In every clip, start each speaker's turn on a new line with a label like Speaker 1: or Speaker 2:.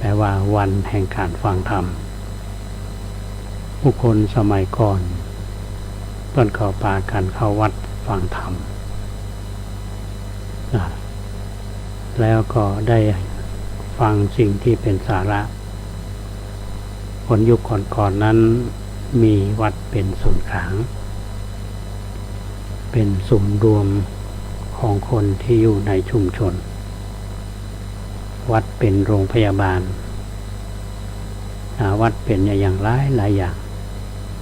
Speaker 1: แปลว่าวันแห่งการฟังธรรมผู้คนสมัยก่อนเพิ่นเข้าป่ากันเข้าวัดฟังธรรมแล้วก็ได้ฟังสิ่งที่เป็นสาระคนยุคก่อนนั้นมีวัดเป็นศูนย์กลางเป็นศูนย์รวมของคนที่อยู่ในชุมชนวัดเป็นโรงพยาบาลวัดเป็นอย่างหลายอย่าง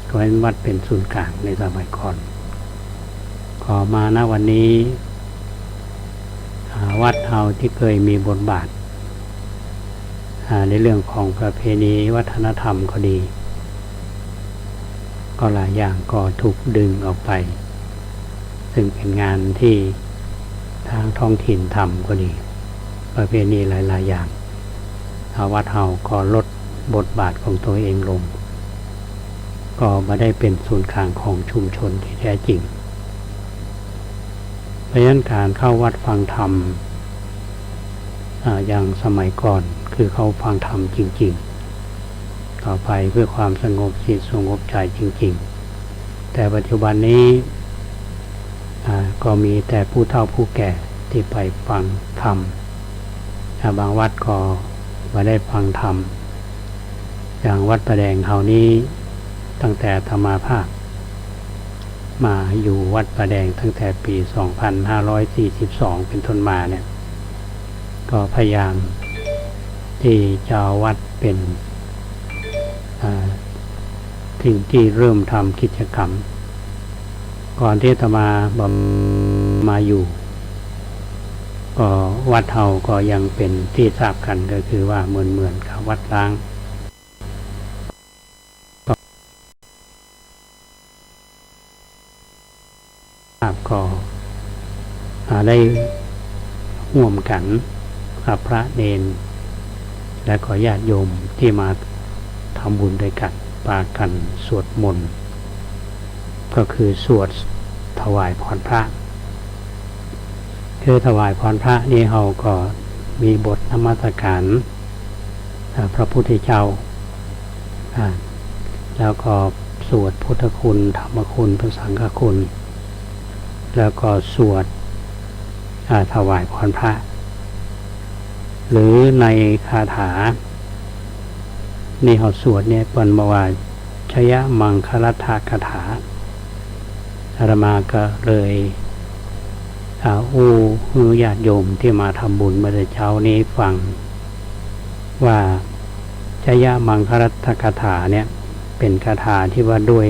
Speaker 1: ก็เป็นวัดเป็นศูนย์กลางในสมัยก่อนขอมาณวันนี้วัดเฮาที่เคยมีบทบาทในเรื่องของประเพณีวัฒนธรรมก็ดีก็หลายอย่างก็ถูกดึงออกไปซึ่งเป็นงานที่ทางท้องถิ่นทำก็ดีประเพณีหลายๆอย่างวัดเฮาก็ลดบทบาทของตัวเองลงก็ไม่ได้เป็นศูนย์กลางของชุมชนที่แท้จริงเพราะฉะนั้นการเข้าวัดฟังธรรมอย่างสมัยก่อนคือเขาฟังธรรมจริงๆต่อไปเพื่อความสงบจิตสงบใจจริงๆแต่ปัจจุบันนี้ก็มีแต่ผู้เฒ่าผู้แก่ที่ไปฟังธรรมบางวัดก็ไม่ได้ฟังธรรมอย่างวัดประแดงเฮานี้ตั้งแต่ธรรมาภาพมาอยู่วัดประแดงตั้งแต่ปี2542เป็นต้นมาเนี่ยก็พยายามที่จะเอาวัดเป็นสิ่งที่เริ่มทำกิจกรรมก่อนที่จะมาอยู่ก็วัดเฮาก็ยังเป็นที่ทราบกันก็คือว่าเหมือนกับวัดล้างก็ได้ร่วมกันกับพระเนนและก็ญาติโยมที่มาทำบุญด้วยกันปากันสวดมนต์ก็คือสวดถวายพรพระคือถวายพรพระนี่เราก็มีบทนมัสการพระพุทธเจ้าแล้วก็สวดพุทธคุณธรรมคุณพระสังฆคุณแล้วก็สวดถวายพรพระหรือในคาถานี่เขาสวดเนี่ยเป็นมาว่าชยมังคลัตถคาถาอาตมาก็เลยญาติโยมที่มาทำบุญเมื่อเช้านี้ฟังว่าชยมังคลัตถคาถาเนี่ยเป็นคาถาที่ว่าด้วย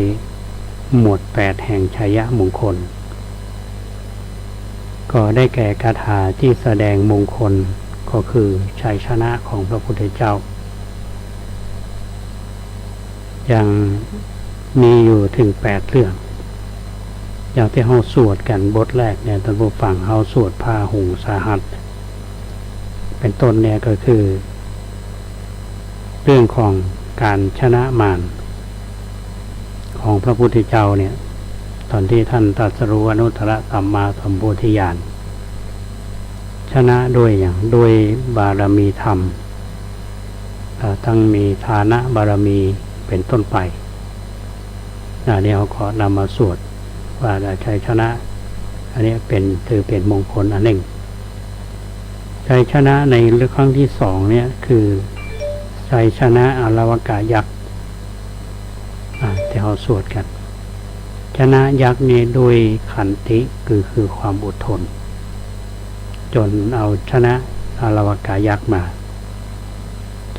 Speaker 1: หมวด8แห่งชัยมงคลก็ได้แก่คาถาที่แสดงมงคลก็คือชัยชนะของพระพุทธเจ้ายังมีอยู่ถึง8เรื่องอย่างที่เฮาสวดกันบทแรกเนี่ยท่านผู้ฟังเฮาสวดพาหุงสาหัสเป็นต้นเนี่ยก็คือเรื่องของการชนะมารของพระพุทธเจ้าเนี่ยตอนที่ท่านตรัสรู้อนุตตรสัมมาสัมโพธิญาณชนะด้วยบารมีธรรมทั้งมีฐานะบารมีเป็นต้นไปนี่เขาก็นำมาสวดว่าชัยชนะอันนี้ถือเป็นมงคลอันหนึ่งชัยชนะในครั้งที่2เนี่ยคือชัยชนะอรวกายักษ์ที่เขาสวดกันชนะยักษ์นี้ด้วยขันติคือความอดทนจนเอาชนะอรวกายักษ์มา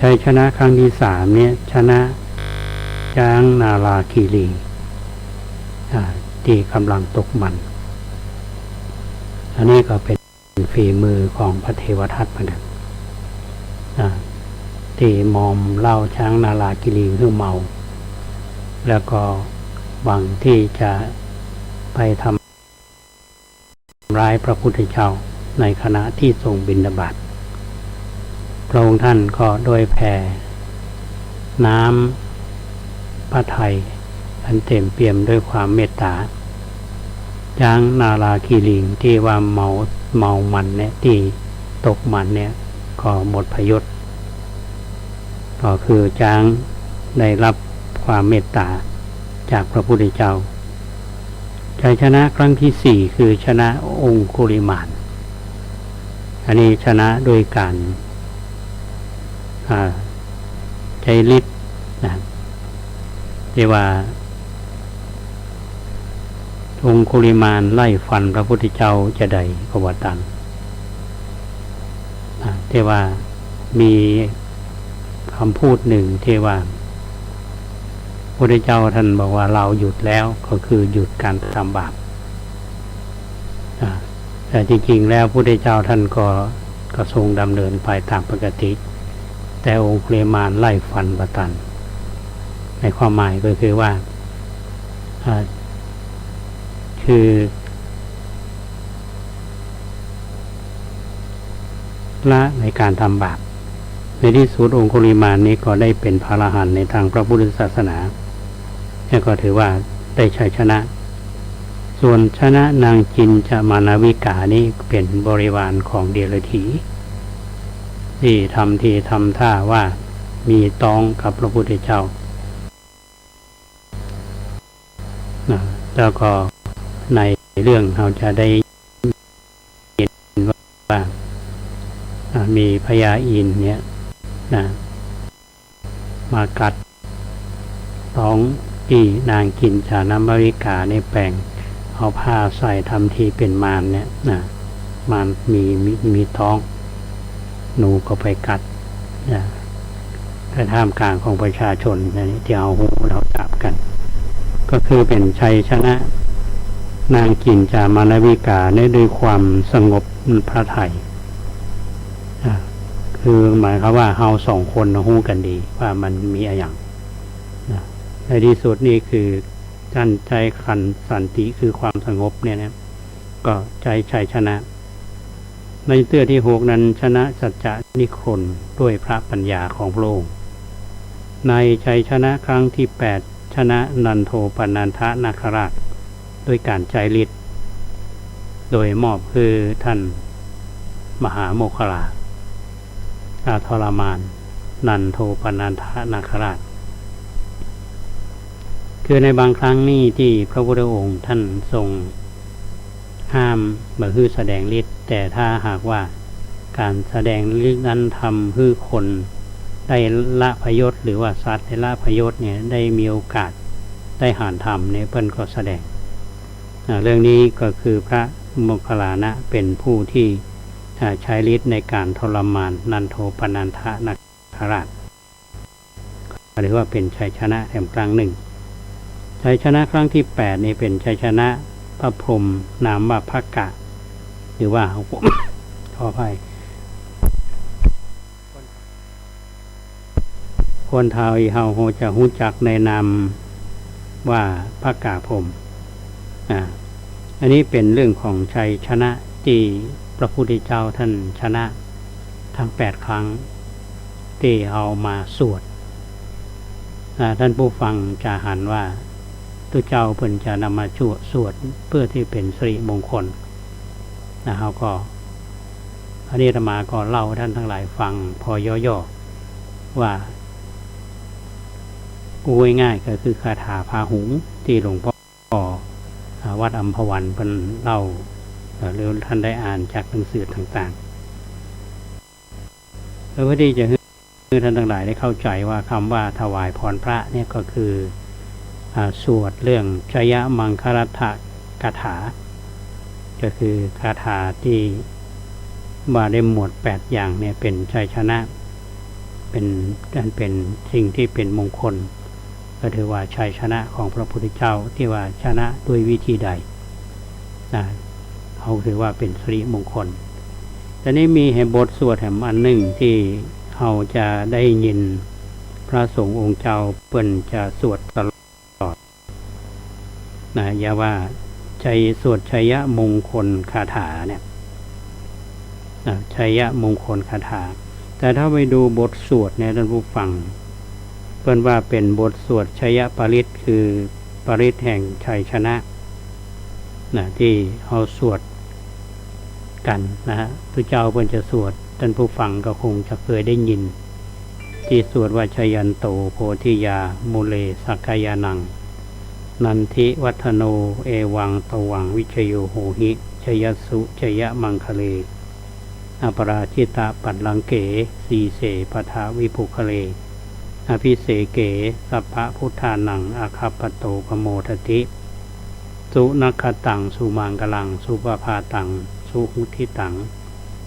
Speaker 1: ชัยชนะครั้งที่3เนี่ยชนะช้างนาลาคีรีที่กำลังตกมันอันนี้ก็เป็นฝีมือของพระเทวทัตเหมือนกันที่มอมเล่าช้างนาลาคีรีคือเมาแล้วก็หวังที่จะไปทำร้ายพระพุทธเจ้าในขณะที่ทรงบิณฑบาตพระองค์ท่านก็โดยแผ่น้ำพระทัยอันเต็มเปี่ยมด้วยความเมตตาช้างนาลาคีรีที่ว่าเมามันเนี่ยที่ตกมันเนี่ยก็หมดพยศ ก็คือจางได้รับความเมตตาจากพระพุทธเจ้าชัยชนะครั้งที่สี่คือชนะองคุลิมานอันนี้ชนะโดยการใช้ฤทธิ์นะที่ว่าองคุลิมานไล่ฟันพระพุทธเจ้าจะได้กวตังที่ว่ามีคำพูดหนึ่งที่ว่าพระพุทธเจ้าท่านบอกว่าเราหยุดแล้วก็คือหยุดการทำบาปแต่จริงๆแล้วพระพุทธเจ้าท่านก็ทรงดำเนินไปตามปกติแต่องคุลิมานไล่ฟันพระตันในความหมายก็คือว่าคือละในการทำบาปในที่สุดองคุลิมานนี้ก็ได้เป็นพระอรหันต์ในทางพระพุทธศาสนานี่ก็ถือว่าได้ชัยชนะส่วนชนะนางจินจามานาวิกานี้เป็นบริวารของเดรัจฉีที่ทำท่าว่ามีต้องกับพระพุทธเจ้าแล้วก็ในเรื่องเราจะได้ยินว่ามีพญาอินเนี่ยมากัดต้องที่นางกินจานามาวิกาในแปลงเอาผ้าใส่ทำทีเป็นมารเนี่ยมารมีท้องหนูก็ไปกัดแต่ท่ามกลางของประชาชนที่เอาหูเราจับกันก็คือเป็นชัยชนะนางกินจามานาวิกาด้วยความสงบพระทัยคือหมายความว่าเฮาสองคนหู้กันดีว่ามันมีอะไรอย่างในที่สุดนี่คือการใจขันสันติคือความสงบเนี่ยนะก็ใจชัยชนะในเตื้อที่6นั้นชนะสัจจะนิครนด้วยพระปัญญาของพระองค์ในชัยชนะครั้งที่8ชนะนันโทปนันทนาคราชด้วยการใจฤทธิ์โดยมอบคือท่านมหาโมคคลาทรมานนันโทปนันทนาคราชคือในบางครั้งนี่ที่พระพุทธองค์ท่านทรงห้ามบ่ฮื้อแสดงฤทธิ์แต่ถ้าหากว่าการแสดงฤทธิ์นั้นทำให้คนได้ละพยศหรือว่าสัตว์ได้ละพยศเนี่ยได้มีโอกาสได้หานธรรมเนี่ยเพิ่นก็แสดงเรื่องนี้ก็คือพระโมคคัลลานะเป็นผู้ที่ใช้ฤทธิ์ในการทรมานนันโทปนันทนาคราชหรือว่าเป็นชัยชนะแห่งครั้งหนึ่งชัยชนะครั้งที่8นี่เป็นชัยชนะพระพรหมนามว่าภกะหรือว่าขออภัยคนไทยเฮาจะรู้จักในนามว่าภกะพรหมอันนี้เป็นเรื่องของชัยชนะที่พระพุทธเจ้าท่านชนะทั้ง8ครั้งที่เอามาสวดท่านผู้ฟังจะหันว่าตุเจ้าเพิ่นจะนำมาสวดเพื่อที่เป็นสิริมงคลเขาก็อันนี้อาตมาก็เล่าท่านทั้งหลายฟังพอย่อๆว่าง่ายๆก็คือคาถาพาหุงที่หลวงพ่อวัดอัมพวันเพิ่นเล่าหรือท่านได้อ่านจากหนังสือต่างๆเพื่อที่จะให้ท่านทั้งหลายได้เข้าใจว่าคำว่าถวายพรพระเนี่ยก็คือสวดเรื่องชยมังคลัตถคาถาก็คือคาถาที่ว่าได้หมวด8อย่างเนี่ยเป็นชัยชนะเป็นสิ่งที่เป็นมงคลก็ถือว่าชัยชนะของพระพุทธเจ้าที่ว่าชนะด้วยวิธีใดเขาถือว่าเป็นสิริมงคลแต่นี้มีบทสวดแห่งอันหนึ่งที่เราจะได้ยินพระสงฆ์องค์เจ้าเปิ้นจะสวดตลอดอย่าว่าสวดชัยมงคลคาถาเนี่ยชัยมงคลคาถาแต่ถ้าไปดูบทสวดเนี่ยท่านผู้ฟังเปิ้นว่าเป็นบทสวดชัยปริตคือปริตแห่งชัยชนะที่เอาสวดกันพระเจ้าเปิ้นจะสวดท่านผู้ฟังก็คงจะเคยได้ยิน ที่สวดว่าชยันโตโพธิยามูเลสักกายานังนันทิวัฒโนเอวังตวังวิชโยโหหิชยสุชยมังคะเลอปราชิตาปัตลังเกสีเสปทาวิภุคะเลอภิเสเกสัพพะพุทธานังอาคัปปโตปโมทติสุนัคตังสุมังกลังสุปภาตังสุหุทิตัง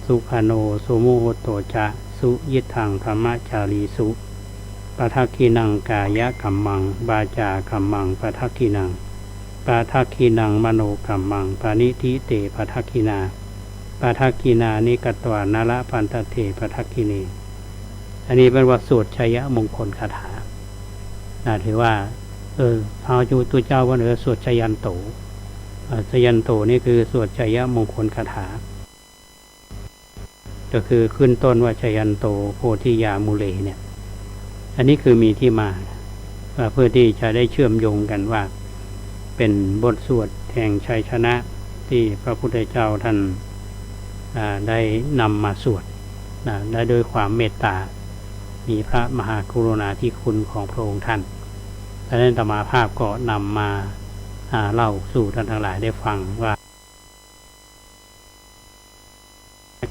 Speaker 1: สุขโนสุโมโหโตจะสุยิทังธรรมจารีสุปะทักขินังกายกัมมังวาจากัมมังปะทักขินังปะทักขินังมโนกัมมังปานิธิเตปะทักขินาปะทักขินานิกตวานาละพันตเถปะทักขินีอันนี้เป็นว่าสวดชัยมงคลคาถาถือว่าพระจูตัวเจ้าว่าสวดชยันโตชยันโตนี่คือสวดชัยมงคลคาถาก็คือขึ้นต้นว่าชยันโตโพธิยามูเลเนี่ยอันนี้คือมีที่มาเพื่อที่จะได้เชื่อมโยงกันว่าเป็นบทสวดแห่งชัยชนะที่พระพุทธเจ้าท่านได้นำมาสวดได้โดยความเมตตามีพระมหากรุณาธิคุณของพระองค์ท่านดังนั้นธรรมาภาพก็นำมาเล่าสู่ท่านทั้งหลายได้ฟังว่า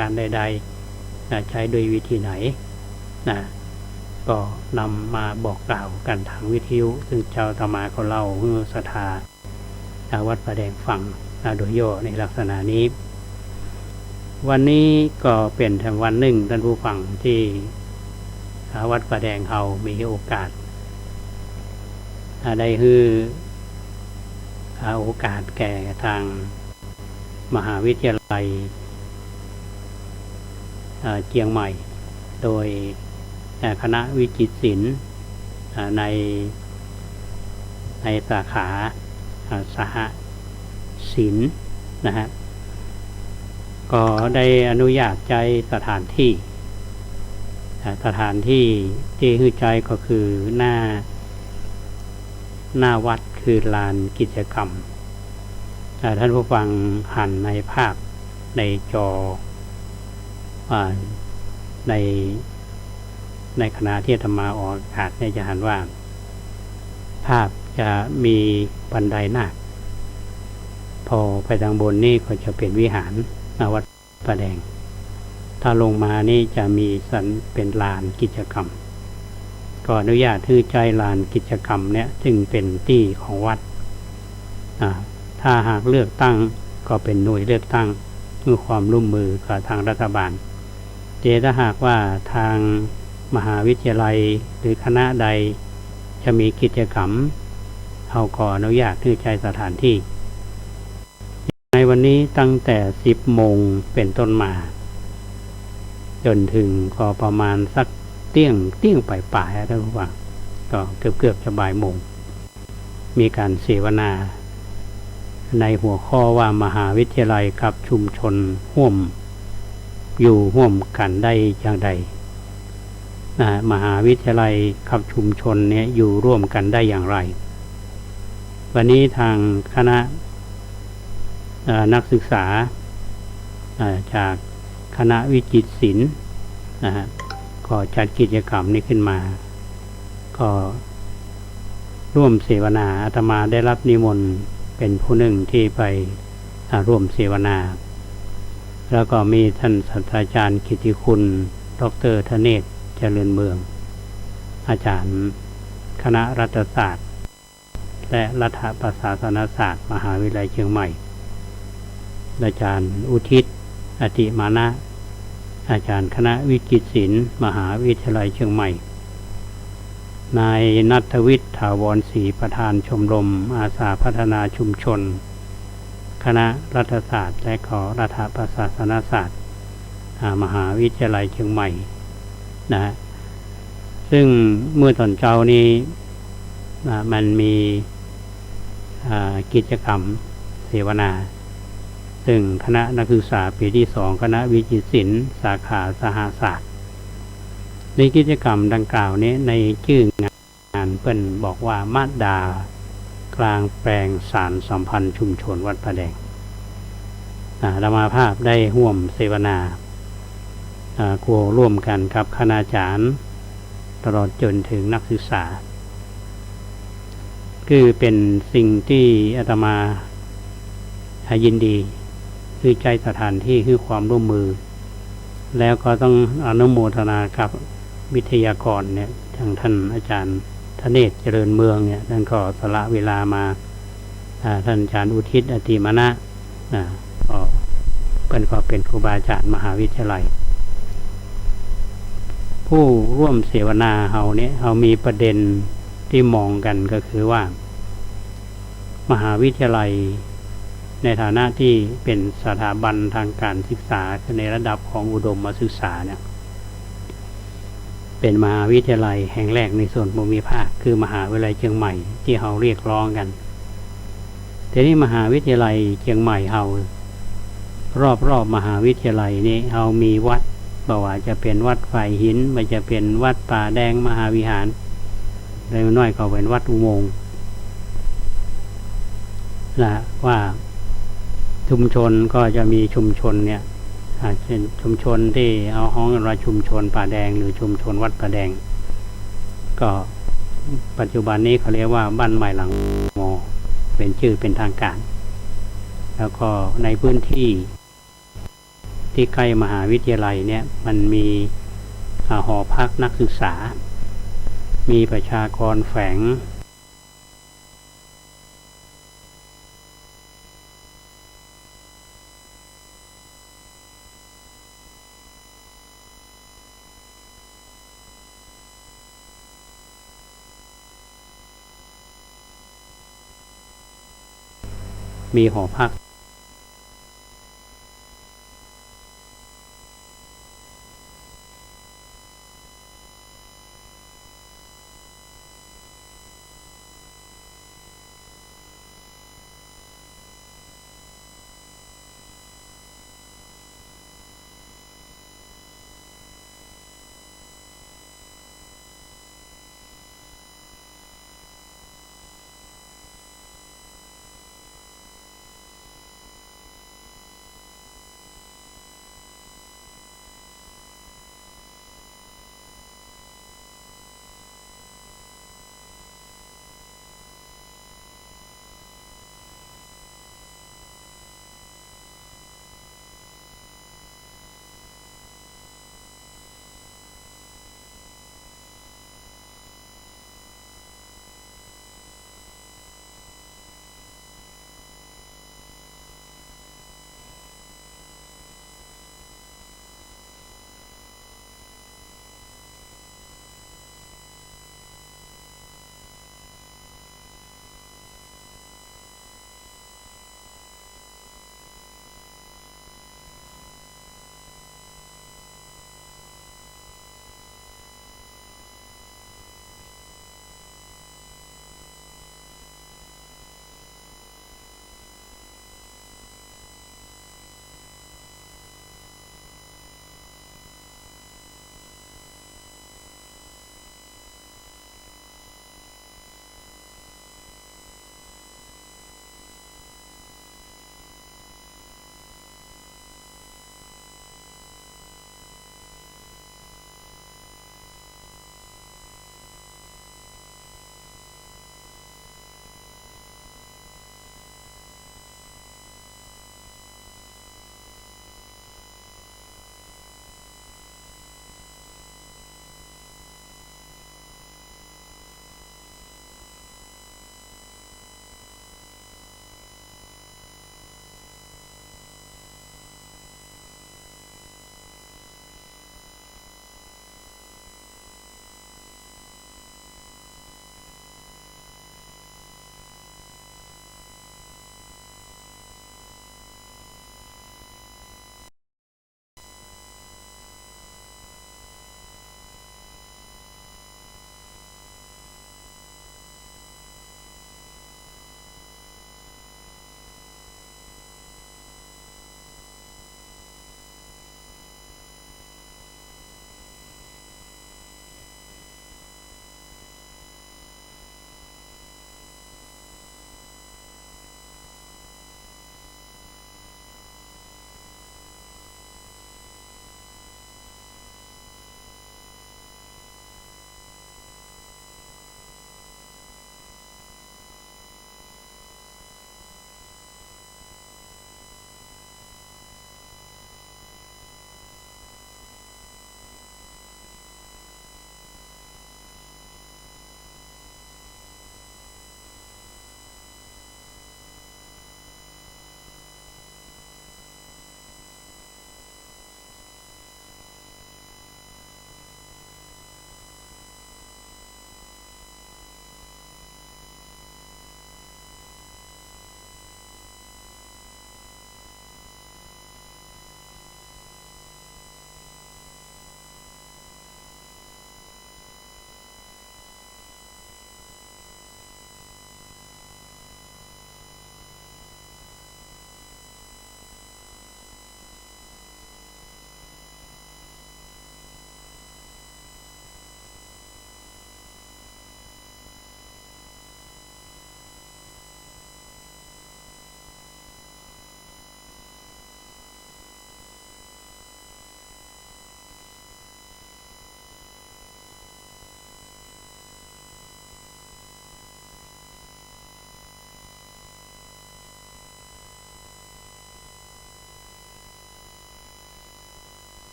Speaker 1: การใดๆใช้โดยวิธีไหนก็นำมาบอกกล่าวกันทางวิทยุซึ่งเจ้าธรรมาก็เล่าเมื่อศรัทธาวัดประแดงฟังโดยย่อในลักษณะนี้วันนี้ก็เป็นวันหนึ่งท่านผู้ฟังที่วัดประแดงเรามีโอกาสได้คือโอกาสแก่ทางมหาวิทยาลัยเชียงใหม่โดยคณะวิจิตรศิลป์ในสาขาสหศิลป์ก็ได้อนุญาตใจสถานที่ที่ฮือใจก็คือหน้าวัดคือลานกิจกรรมท่านผู้ฟังหันในภาพในจอในขณะที่ธรรมาออกอากาศจะเห็นว่าภาพจะมีบันไดนาคพอไปทางบนนี่ก็จะเป็นวิหารวัดประแดงถ้าลงมานี่จะมีสันเป็นลานกิจกรรมก็อนุญาตให้ใจลานกิจกรรมเนี่ยซึ่งเป็นที่ของวัดถ้าหากเลือกตั้งก็เป็นหน่วยเลือกตั้งด้วยความร่วมมือกับทางรัฐบาลถ้าหากว่าทางมหาวิทยาลัยหรือคณะใดจะมีกิจกรรมเขาก็อนุญาตให้ใช้สถานที่ในวันนี้ตั้งแต่10 โมงเป็นต้นมาจนถึงก็ประมาณสักเตี้ยงปลายท่านผู้ฟังก็เกือบจะบ่ายโมงมีการเสวนาในหัวข้อว่ามหาวิทยาลัยกับชุมชนร่วมกันได้อย่างใดมหาวิทยาลัยกับชุมชนเนี่ยอยู่ร่วมกันได้อย่างไรวันนี้ทางคณะนักศึกษาจากคณะวิจิตรศิลป์ก็จัดกิจกรรมนี้ขึ้นมาก็ร่วมเสวนาอาตมาได้รับนิมนต์เป็นผู้หนึ่งที่ไปร่วมเสวนาแล้วก็มีท่านศาสตราจารย์กิตติคุณดร.ธเนศเจริญเมืองอาจารย์คณะรัฐศาสตร์และรัฐประศาสนศาสตร์มหาวิทยาลัยเชียงใหม่อาจารย์อุทิศอติมานะอาจารย์คณะวิจิตรศิลป์มหาวิทยาลัยเชียงใหม่นายณัฐวิทย์ถาวรศรีประธานชมรมอาสาพัฒนาชุมชนคณะรัฐศาสตร์และรัฐประศาสนศาสตร์มหาวิทยาลัยเชียงใหม่ซึ่งเมื่อตอนเช้านี้มันมีกิจกรรมเสวนาซึ่งคณะนักศึกษาปีที่2คณะวิจิตรศิลป์สาขาสหศาสตร์ในกิจกรรมดังกล่าวนี้ในชื่องานเปิ้นบอกว่ามาดากลางแปลงสารสัมพันธ์ชุมชนวัดประแดงธรรมาภาพได้ร่วมเสวนาร่วมกันกับคณาจารย์ ตลอดจนถึงนักศึกษาคือเป็นสิ่งที่อาตมายินดีคือใจสถานที่คือความร่วมมือแล้วก็ต้องอนุโมทนากับวิทยากรเนี่ยทางท่านอาจารย์ธเนศเจริญเมืองเนี่ยท่านก็สละเวลามาท่านอาจารย์อุทิศอติมณะก็เป็นครูบาอาจารย์มหาวิทยาลัยผู้ร่วมเสวนาเฮาเนี่ยเฮามีประเด็นที่มองกันก็คือว่ามหาวิทยาลัยในฐานะที่เป็นสถาบันทางการศึกษาในระดับของอุดมศึกษาเนี่ยเป็นมหาวิทยาลัยแห่งแรกในส่วนภูมิภาคคือมหาวิทยาลัยเชียงใหม่ที่เฮาเรียกร้องกันแต่นี่มหาวิทยาลัยเชียงใหม่เฮารอบมหาวิทยาลัยนี้เฮามีวัดบอกว่าจะเป็นวัดไฟหินมันจะเป็นวัดป่าแดงมหาวิหารโดยน้อยก็เป็นวัดอุโมงค์ละว่าชุมชนก็จะมีชุมชนเนี่ยเช่นชุมชนที่เอาห้องกันว่าชุมชนป่าแดงหรือชุมชนวัดป่าแดงก็ปัจจุบันนี้เขาเรียกว่าบ้านใหม่หลังมอเป็นชื่อเป็นทางการแล้วก็ในพื้นที่ที่ใกล้มหาวิทยาลัยเนี่ยมันมีหอพักนักศึกษามีประชากรแฝงมีหอพัก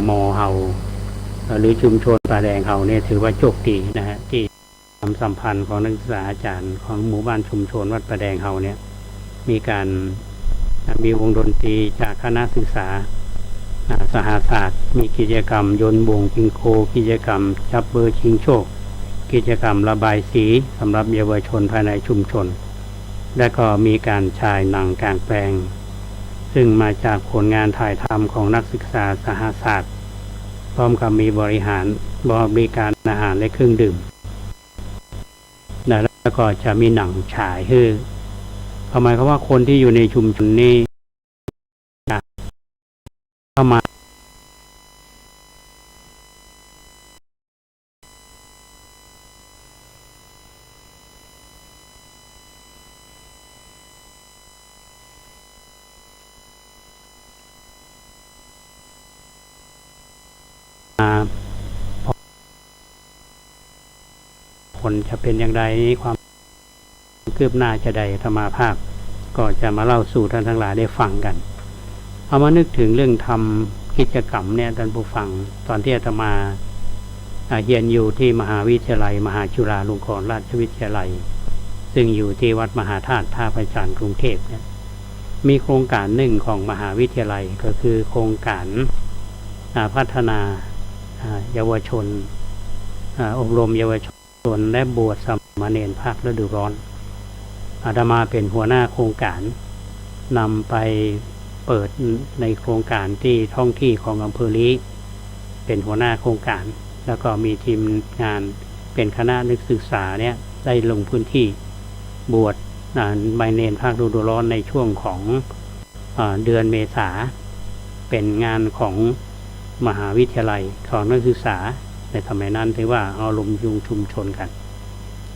Speaker 1: มอเฮาหรือชุมชนป่าแดงเฮาเนี่ยถือว่าโชคดีนะฮะที่ความสัมพันธ์ของนักศึกษาอาจารย์ของหมู่บ้านชุมชนวัดป่าแดงเฮาเนี่ยมีการมีวงดนตรีจากคณะศึกษาสหศาสตร์มีกิจกรรมโยนบ่วงจิงโคกิจกรรมจับเบอร์ชิงโชคกิจกรรมระบายสีสำหรับเยาวชนภายในชุมชนและก็มีการฉายหนังกลางแปลงซึ่งมาจากผลงานถ่ายทำของนักศึกษาสหศาสตร์พร้อมกับมีบริการอาหารและเครื่องดื่มแล้วก็จะมีหนังฉายหมายความว่าคนที่อยู่ในชุมชนนี้เข้ามาผลจะเป็นอย่างไรนี้ความคืบหน้าจะใดธรรมาภาพก็จะมาเล่าสู่ท่านทั้งหลายได้ฟังกันเอามานึกถึงเรื่องทำกิจกรรมเนี่ยท่านผู้ฟังตอนที่อาตมาเรียนอยู่ที่มหาวิทยาลัยมหาจุฬาลงกรณราชวิทยาลัยซึ่งอยู่ที่วัดมหาธาตุท่าพระจันทร์กรุงเทพเนี่ยมีโครงการหนึ่งของมหาวิทยาลัยก็คือโครงการพัฒนาเยาวชนอบรมเยาวชนและบวชสามเณรภาคฤดูร้อนอาตมาเป็นหัวหน้าโครงการนำไปเปิดในโครงการที่ท้องที่ของอำเภอลี้เป็นหัวหน้าโครงการแล้วก็มีทีมงานเป็นคณะนักศึกษาเนี่ยได้ลงพื้นที่บวชสามเณรภาคฤดูร้อนในช่วงของเดือนเมษาเป็นงานของมหาวิทยาลัยของนักศึกษาในสมัยนั้นถือว่าเอาลงชุมชนกัน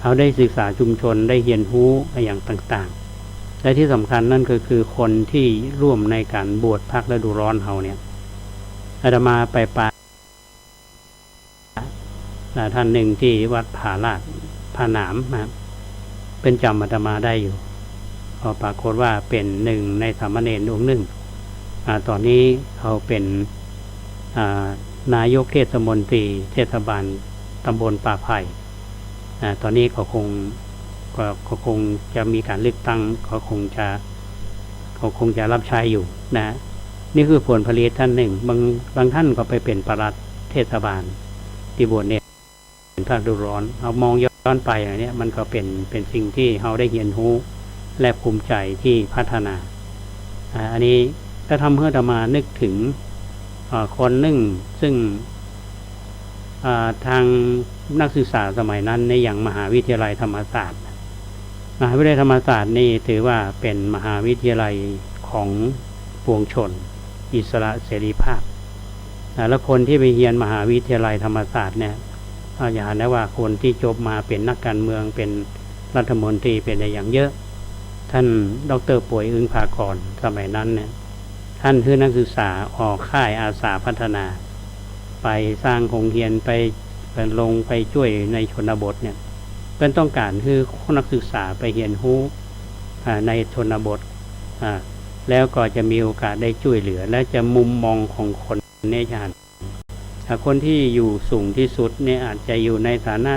Speaker 1: เขาได้ศึกษาชุมชนได้เรียนรู้อย่างต่างๆและที่สำคัญนั่นก็คือคนที่ร่วมในการบวชภาคฤดูร้อนเขาเนี่ยอาตมาไปปาท่านหนึ่งที่วัดผาลาดผาหนามนะเป็นจำอาตมาได้อยู่พอปรากฏว่าเป็นหนึ่งในสามเณรองค์หนึ่งตอนนี้เขาเป็นนายกเทศมนตรีเทศบาลตำบลป่าไผ่ตอนนี้ก็คงจะมีการเลือกตั้งเขาคงจะรับใช้อยู่นะนี่คือผลผลิตท่านหนึ่งบางท่านก็ไปเป็นปลัดเทศบาลที่บวชเนี่ยเป็นภาคฤดูร้อนเอามองย้อนไปอย่างนี้มันก็เป็นสิ่งที่เราได้เรียนรู้และภูมิใจที่พัฒนาอันนี้ถ้าทำเพื่อจะมานึกถึงคนหนึ่งซึ่งทางนักศึกษาสมัยนั้นในอย่างมหาวิทยาลัยธรรมศาสตร์ธรรมศาสตร์นี่ถือว่าเป็นมหาวิทยาลัยของปวงชนอิสระเสรีภาพแล้วคนที่ไปเรียนมหาวิทยาลัยธรรมศาสตร์เนี่ยอย่าได้ว่าคนที่จบมาเป็นนักการเมืองเป็นรัฐมนตรีเป็นอะไรอย่างเยอะท่านดร.ป่วยอึ้งภากรสมัยนั้นเนี่ยท่านคือนักศึกษาออกค่ายอาสาพัฒนาไปสร้างโรงเรียนไปลงไปช่วยในชนบทเนี่ยเป็นต้องการคือนักศึกษาไปเรียนรู้ในชนบทแล้วก็จะมีโอกาสได้ช่วยเหลือและจะมุมมองของคนเนี่ยจะคนที่อยู่สูงที่สุดเนี่ยอาจจะอยู่ในฐานะ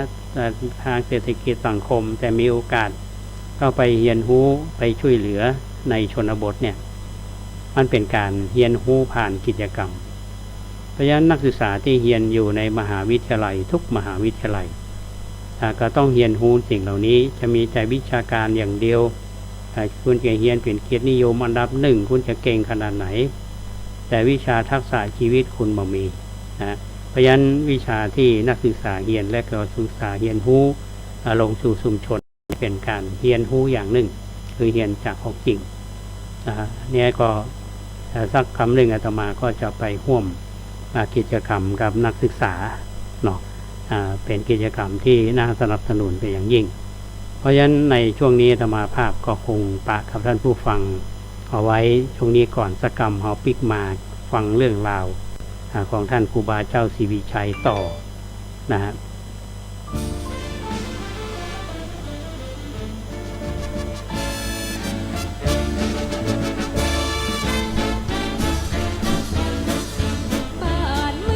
Speaker 1: ทางเศรษฐกิจสังคมแต่มีโอกาสเข้าไปเรียนรู้ไปช่วยเหลือในชนบทเนี่ยมันเป็นการเรียนรู้ผ่านกิจกรรมเพราะฉะนั้นนักศึกษาที่เรียนอยู่ในมหาวิทยาลัยทุกมหาวิทยาลัยก็ต้องเรียนรู้สิ่งเหล่านี้จะมีแต่วิชาการอย่างเดียวคุณจะเรียนเป็นเกียรตินิยมอันดับหนึ่งคุณจะเก่งขนาดไหนแต่วิชาทักษะชีวิตคุณบ่มีนะเพราะฉะนั้นวิชาที่นักศึกษาเรียนและก็ศึกษาเรียนรู้ลงสู่ชุมชนเป็นการเรียนรู้อย่างหนึ่งคือเรียนจากของจริงเนี่ยก็สักคำหนึ่งอาตมาก็จะไปร่วมกิจกรรมกับนักศึกษาเนาะเป็นกิจกรรมที่น่าสนับสนุนเป็นอย่างยิ่งเพราะฉะนั้นในช่วงนี้อาตมาภาพก็คงปะกับท่านผู้ฟังเอาไว้ช่วงนี้ก่อนสักกรรมเราปิกมาฟังเรื่องราวของท่านครูบาเจ้าศรีวิชัยต่อนะฮะ
Speaker 2: บ้านเมื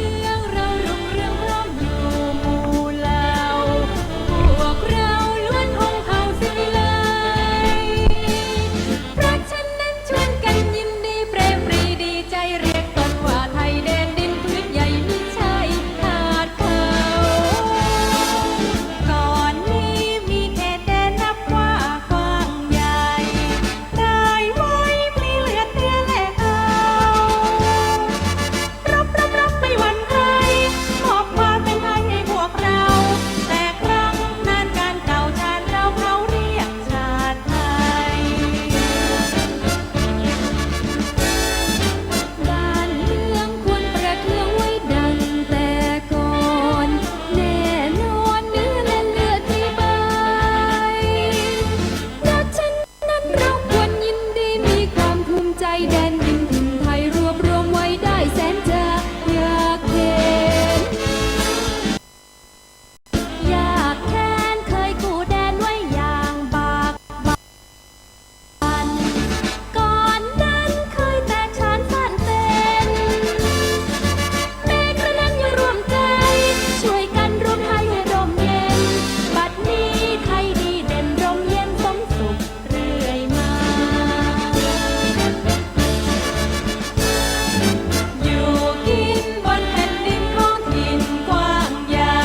Speaker 2: ใจแดนดินถิ่นไทยรวบรวมไว้ได้แสนจะอยากเห็นอยากแค้นเคยกู้แดนไว้อย่างบากบั่นก่อนนั้นเคยแตกฉานฝันเป็นแต่ครั้งนั้นยังรวมใจช่วยกันรวมไทยให้ร่มเย็นบัดนี้ไทยดีเด่นร่มเย็นสมสุขเรื่อยมา อยู่กินบนแผ่นดินของถิ่นกว้างใหญ่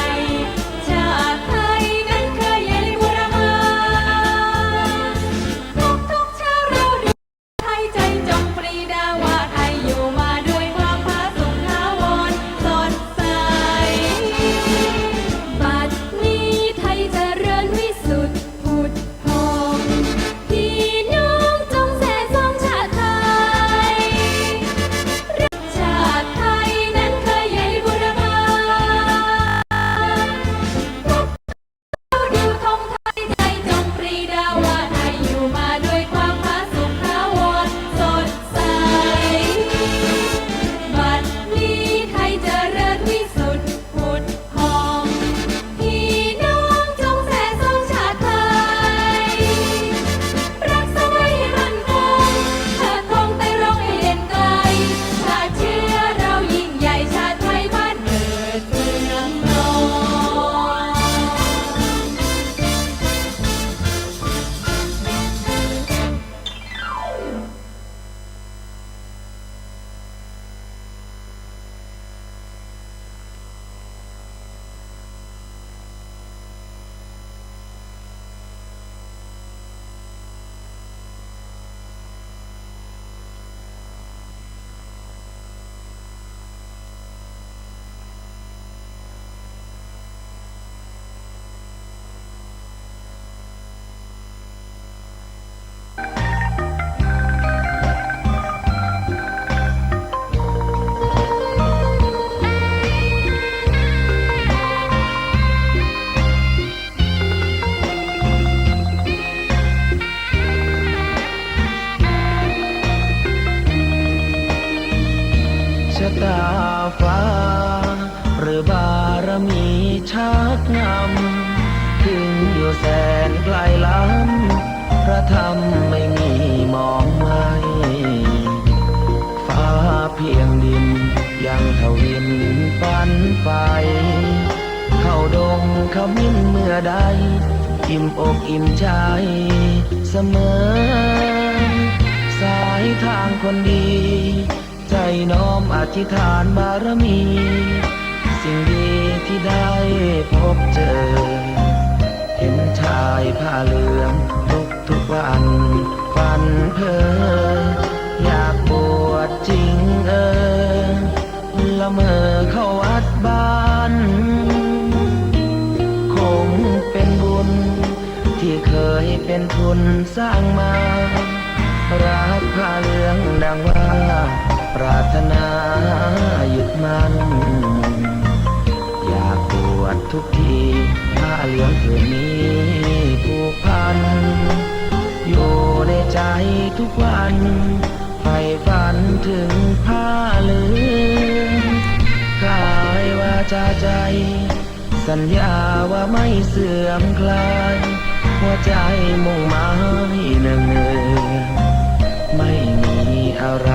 Speaker 2: ชาติไทยนั้นเคยใหญ่บูรพาทุกๆเช้าเราดีไทยใจจงปรีดาว่าไทยอยู่มาด้วยความผาสุกถาวรสดใส บัดนี้ไทยเจริญวิสุทธิ์ผุดพองพี่น้องจงแส่สองชาติไทย ชาติไทยนั้นเคยใหญ่บูรพาพวกเราดูธงไทยใจจงปรีดาว่าไทยอยู่มาด้วยความผาสุกถาวรสดใส บัดนี้ไทยเจริญวิสุทธิ์ผุดพองพี่น้องจงแส่สองชาติไทย รักษาไว้ให้มั่นคงเถิดธงไต่ร่องให้เด่นไกล ชาติเชื้อเรายิ่งใหญ่ชาติไทยบ้านเกิดเมืองนอน
Speaker 3: ชะตาฟ้าหรือบารมีชักนำถึงอยู่แสนไกลล้ำพระธรรมไม่มีมองไม่ฟ้าเพียงดินยังทวินปันไฟ เข้าดงขมิ้นเมื่อใด อิ่มอกอิ่มใจเสมอ สายทางคนดี ใจน้อมอธิษฐานบารมี สิ่งดีที่ได้พบเจอ เห็นชายผ้าเหลืองทุกวันฝันเพ้ออยากบวชจริงละเมอเข้าวัดบ้าน คงเป็นบุญที่เคยเป็นทุนสร้างมารักผ้าเหลืองดังว่าปรารถนายึดมันอยากบวชทุกทีผ้าเหลืองผืนนี้ผูกพันอยู่ในใจทุกวันใฝ่ฝันถึงผ้าเหลืองกายวาจาใจสัญญาว่าไม่เสื่อมคลายหัวใจมุ่งหมายเนืองๆไม่มีอะไร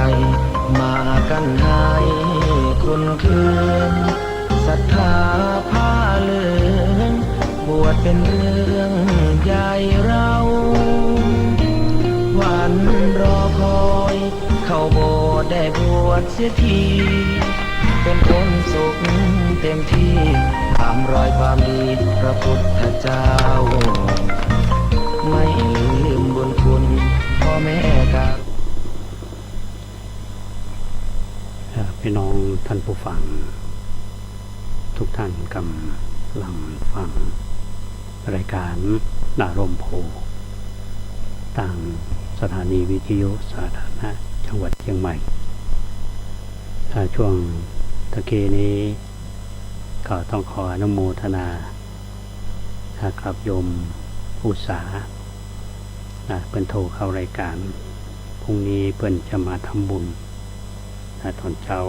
Speaker 3: มากันให้คนเคืองศรัทธาผ้าเหลืองบวชเป็นเรื่องใหญ่เรา วันรอคอยเข้าโบสถ์ได้บวชเสียที เป็นคนสุขเต็มที่ตามรอยความดีพระพุทธเจ้า ไม่ลืมบุญคุณพ่อแม่กับ
Speaker 1: พี่น้องท่านผู้ฟัง ทุกท่านกำลังฟังรายการนารมโพต่างสถานีวิทยุสาธารณะจังหวัดเชียงใหม่ช่วงตะกี้นี้ก็ต้องขออนุโมทนากับโยมอุษาเป็นโทรเข้ารายการ พรุ่งนี้เพิ่นจะมาทำบุญตอนเช้า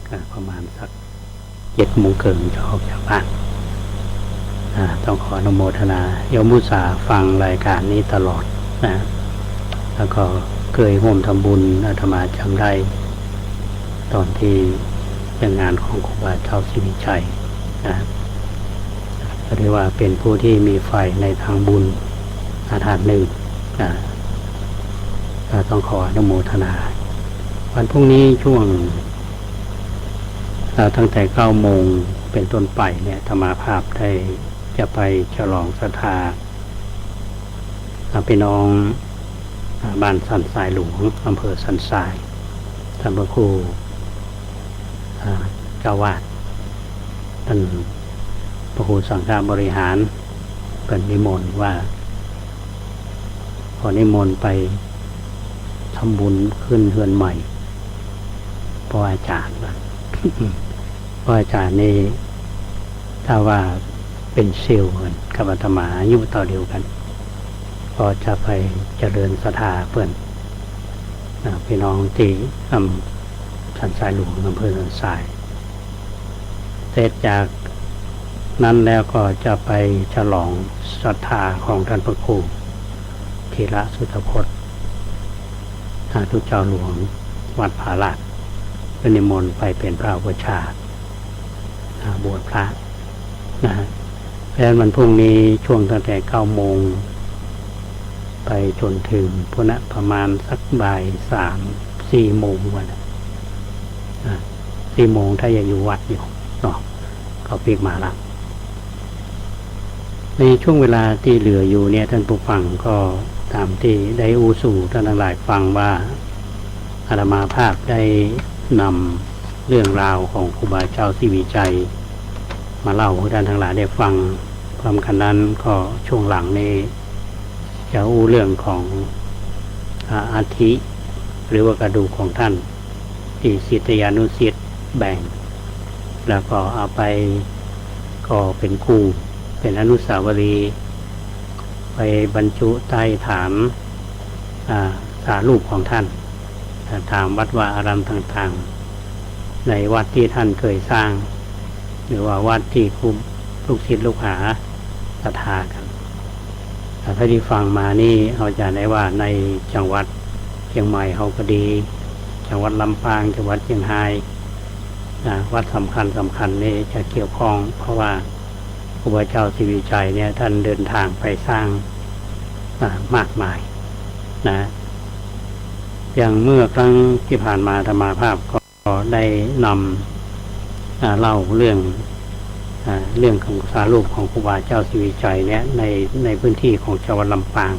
Speaker 1: ก็ประมาณสัก7 โมงครึ่งจะออกจากบ้านต้องขออนุโมทนาโยมมุสาฟังรายการนี้ตลอดนะแล้วก็เคยร่วมทำบุญอาตมาจำได้ตอนที่เป็นงานของครูบาเจ้าศรีวิชัยนะก็เรียกว่าเป็นผู้ที่มีไฟในทางบุญอาถรรพ์หนึ่งนะต้องขออนุโมทนาวันพรุ่งนี้ช่วงตั้งแต่9 โมงเป็นต้นไปเนี่ยธรรมาภาพได้จะไปฉลองศรัทธาพี่น้องบ้านสันทรายหลวงอำเภอสันทรายท่านพระครูเจ้าวาดท่านพระครูสังฆบริหารเป็นนิมนต์ว่าขอนิมนต์ไปทำบุญขึ้นเฮือนใหม่เพราะอาจารย์ว่า เพราะอาจารย์นี่ถ้าว่าเป็นเซลล์กันกับอาตมาอายุต่อเดียวกันก็จะไปเจริญศรัทธาเพื่อนพี่น้องที่สันทรายหลวงอำเภอสันทรายเสร็จจากนั้นแล้วก็จะไปฉลองศรัทธาของท่านพระครูธีระสุทธพจน์ทุเจ้าหลวงวัดผาลาดเป็นนิมนต์ไปเป็นพระอุปชฌาย์บวชพระนะฮะเพราะฉะนั้นวันพรุ่งนี้ช่วงตั้งแต่9 โมงไปจนถึงพุณประมาณสักบ่าย3-4 โมงวัน4 โมงถ้ายังอยู่วัดอยู่เนาะก็ปีกมาละในช่วงเวลาที่เหลืออยู่เนี่ยท่านผู้ฟังก็ตามที่ได้อูสู่ท่านทั้งหลายฟังว่าอาตมาภาพได้นำเรื่องราวของครูบาเจ้าศรีวิชัยมาเล่าให้ท่านทั้งหลายได้ฟังพร้อมกันนั้นก็ช่วงหลังนี้จะอู้เรื่องของอาทิหรือว่ากระดูกของท่านที่ศิษยานุศิษย์แบ่งแล้วก็เอาไปก็เป็นคู่เป็นอนุสาวรีย์ไปบรรจุใต้ฐานสารูปของท่านตามวัดวาอารามต่างๆในวัดที่ท่านเคยสร้างหรือว่าวัดที่คุมลูกศิษย์ลูกหาศรัทธากันถ้าที่ฟังมานี่เอาจะได้ว่าในจังหวัดเชียงใหม่เขาก็ดีจังหวัดลำปางจังหวัดเชียงรายวัดสำคัญนี่จะเกี่ยวข้องเพราะว่าครูบาเจ้าศรีวิชัยเนี่ยท่านเดินทางไปสร้างมากมายนะอย่างเมื่อครั้งที่ผ่านมาธรรมาภาพก็ได้นำเล่าเรื่องของสารูปของครูบาเจ้าศรีวิชัยเนี่ยในพื้นที่ของจังหวัดลำปาง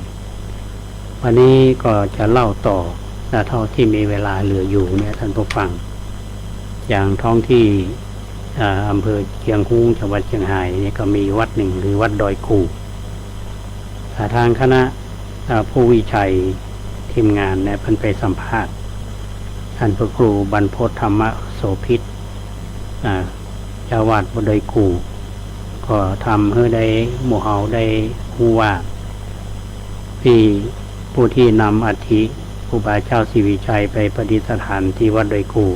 Speaker 1: วันนี้ก็จะเล่าต่อเท่าที่มีเวลาเหลืออยู่เนี่ยท่านผู้ฟังอย่างท้องที่อำเภอเชียงคุ้งจังหวัดเชียงรายนี่ก็มีวัดหนึ่งคือวัดดอยกู่ทางคณะผู้วิชัยทีมงานเนี่ยเพิ่นไปสัมภาษณ์ท่านพระครูบรรพตธรรมโสภิตเจ้าวาดวัดดอยกู่ก็ทำให้ได้หมู่เฮาได้รู้ว่าผู้ที่นำอัฐิครูบาเจ้าศรีวิชัยไปประดิษฐานที่วัดดอยกู่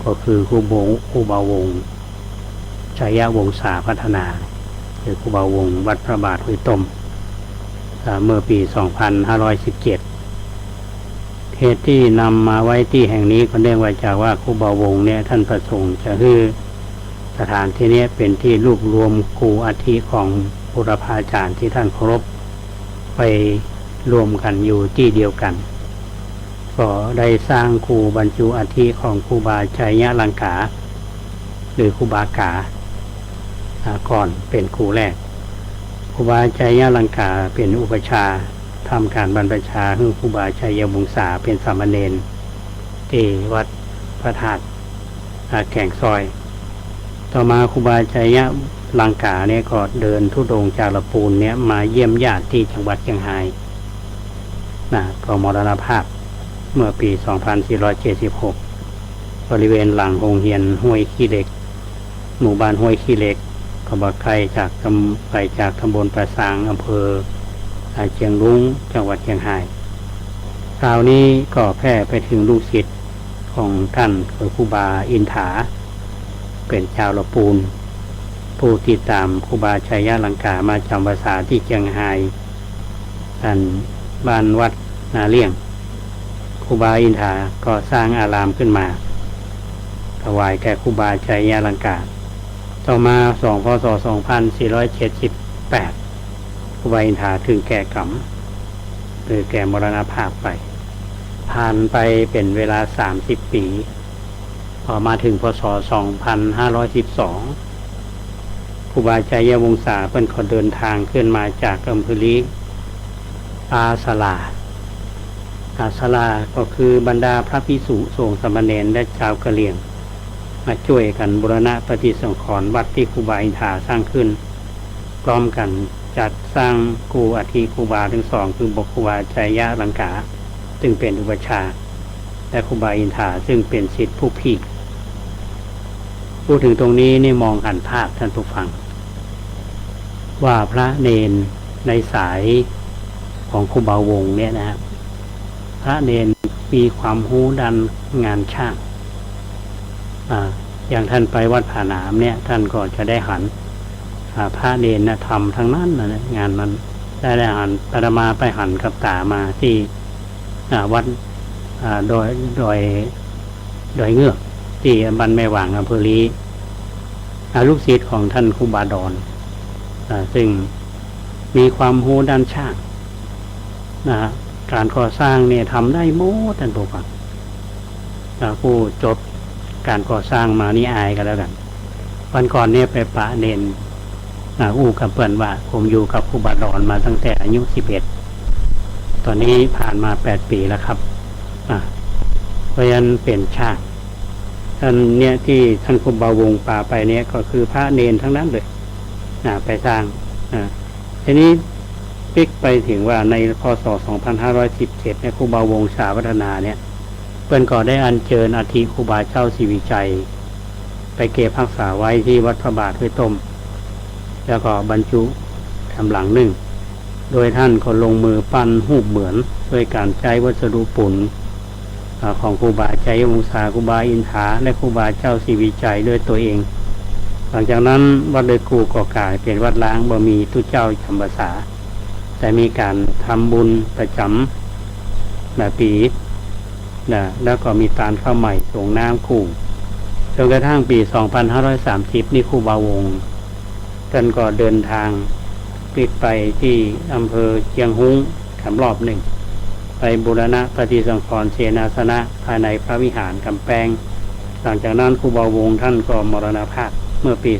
Speaker 1: ก็คือครูบาวงศ์ชัยวงศาพัฒนาหรือครูบาวงศ์วัดพระบาทห้วยต้มเมื่อปี 2517 เหตุที่นำมาไว้ที่แห่งนี้ก็เนื่องมาจากว่าครูบาวงศ์เนี่ยท่านประสงค์จะให้สถานที่นี้เป็นที่รวบรวมครูอัฐิของบุรพาจารย์ที่ท่านเคารพไปรวมกันอยู่ที่เดียวกันก็ได้สร้างครูบรรจุอัฐิของครูบาชัยยะลังกาหรือครูบากาก่อนเป็นครูแรกครูบาชัยยะลังกาเป็นอุปชาทำการบรรพชาให้ครูบาชัยวงศาเป็นสามเณรที่วัดพระธาตุแก่งซอยต่อมาครูบาชัยยะลังกาเนี่ยก็เดินธุดงค์จากลำพูนเนี่ยมาเยี่ยมญาติที่จังหวัดเชียงรายก็มรณภาพเมื่อปี 2476 บริเวณหลังโรงเรียนห้วยขี้เหล็กหมู่บ้านห้วยขี้เหล็กก็บ่ไกลจากตำบลประสางอำเภอเชียงรุ้งจังหวัดเชียงราย ท ข่าวนี้ก็แพร่ไปถึงลูกศิษย์ของท่านคือครูบาอินถาเป็นชาวละปูนผู้ติดตามครูบาชัยยะลังกามาจำพรรษาที่เชียงรายท่านบ้านวัดนาเลี่ยงครูบาอินถาก็สร้างอารามขึ้นมาถวายแก่ครูบาชัยยะลังกาต่อมาพศ 2478ครูบาอินถาถึงแก่กรรมหรือแก่มรณภาพไปผ่านไปเป็นเวลา30 ปีพอมาถึงพศ 2512ครูบาชัยยวงศาเพิ่นก็เดินทางขึ้นมาจากอำเภอลีอาสลาก็คือบรรดาพระภิกษุสงฆ์สามเณรและชาวกะเหรี่ยงมาช่วยกันบูรณะปฏิสังขรณ์วัดที่ครูบาอินถาสร้างขึ้นพร้อมกันจัดสร้างกูอัฐิครูบาทั้งสองคือบครูบาชัยยะลังกาซึ่งเป็นอุปัชฌาย์และครูบาอินถาซึ่งเป็นศิษย์ผู้พีกพูดถึงตรงนี้นี่มองหันภาพท่านผู้ฟังว่าพระเนนในสายของครูบาวงเนี่ยนะครับพระเนนมีความรู้ดันงานช่างอย่างท่านไปวัดผาหนามเนี่ยท่านก็จะได้หันพระเนนนะทำทั้งนั้นนะงานมันได้หันอาตมาไปหันกับตามาที่วัดโดยเงือกที่บ้านแม่หว่างอำเภอลีลูกศิษย์ของท่านครูบาดอนซึ่งมีความรู้ด้านช่างการก่อสร้างเนี่ยทำได้หมดท่านผู้ฟังผู้จบการก่อสร้างมานี่อายกันแล้วกันวันก่อนเนี่ยไปปะเนนอู้กับเพื่อนว่าผมอยู่กับครูบาดอนมาตั้งแต่อายุ11ตอนนี้ผ่านมา8 ปีแล้วครับเพราะฉะนั้นเป็นช่างท่านเนี่ยที่ท่านครูบาวงป่าไปเนี่ยก็คือพระเนนทั้งนั้นเลยไปสร้างทีนี้พลิกไปถึงว่าในพศ 2517เนี่ยครูบาวงสาวัฒนาเนี่ยเพิ่นก็ได้อัญเชิญอัฐิครูบาเจ้าศรีวิชัยไปเก็บรักษาไว้ที่วัดพระบาทห้วยต้มแล้วก็บรรจุทำหลังหนึ่งโดยท่านก็ลงมือปั้นรูปเหมือนด้วยการใช้วัสดุปุ่นของครูบาชัยวงศาครูบาอินถาและครูบาเจ้าศรีวิชัยด้วยตัวเองหลังจากนั้นวัดโดยกูก็กลายเป็นวัดล้างบ่มีทุเจ้าจำพรรษาแต่มีการทำบุญประจำแบบปีแล้วก็มีการเข้าใหม่ส่งน้ำคู่จนกระทั่งปี 2530นี่ครูบาวงท่านก็เดินทางปิดไปที่อำเภอเชียงหุ้งรอบหนึ่งไปบูรณะปฏิสังขรณ์เสนาสนะภายในพระวิหารกำแพงหลังจากนั้นครูบาวงท่านก็มรณภาพเมื่อปี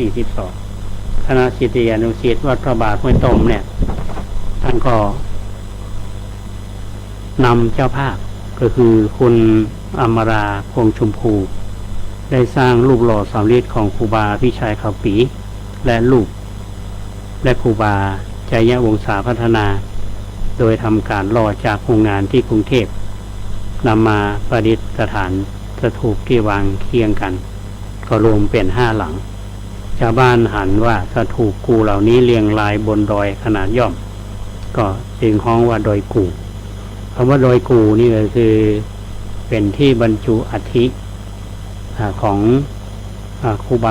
Speaker 1: 2542คณะศิษยานุศิษย์วัดพระบาทห้วยต้มเนี่ยท่านก็นำเจ้าภาพก็คือคุณอมราพวงชมพูได้สร้างรูปหล่อสำริดของครูบาพิชัยเขาปีและรูปและครูบาชัยยวงศาพัฒนาโดยทำการหล่อจากโรงงานที่กรุงเทพนำมาประดิษฐานสถูปที่วางเคียงกันก็รวมเป็น5 หลังชาวบ้านหันว่าสถูปกูเหล่านี้เรียงรายบนดอยขนาดย่อมก็จึงฮ้องว่าดอยกูคำว่าดอยกูนี่ก็คือเป็นที่บรรจุอัฐิของครูบ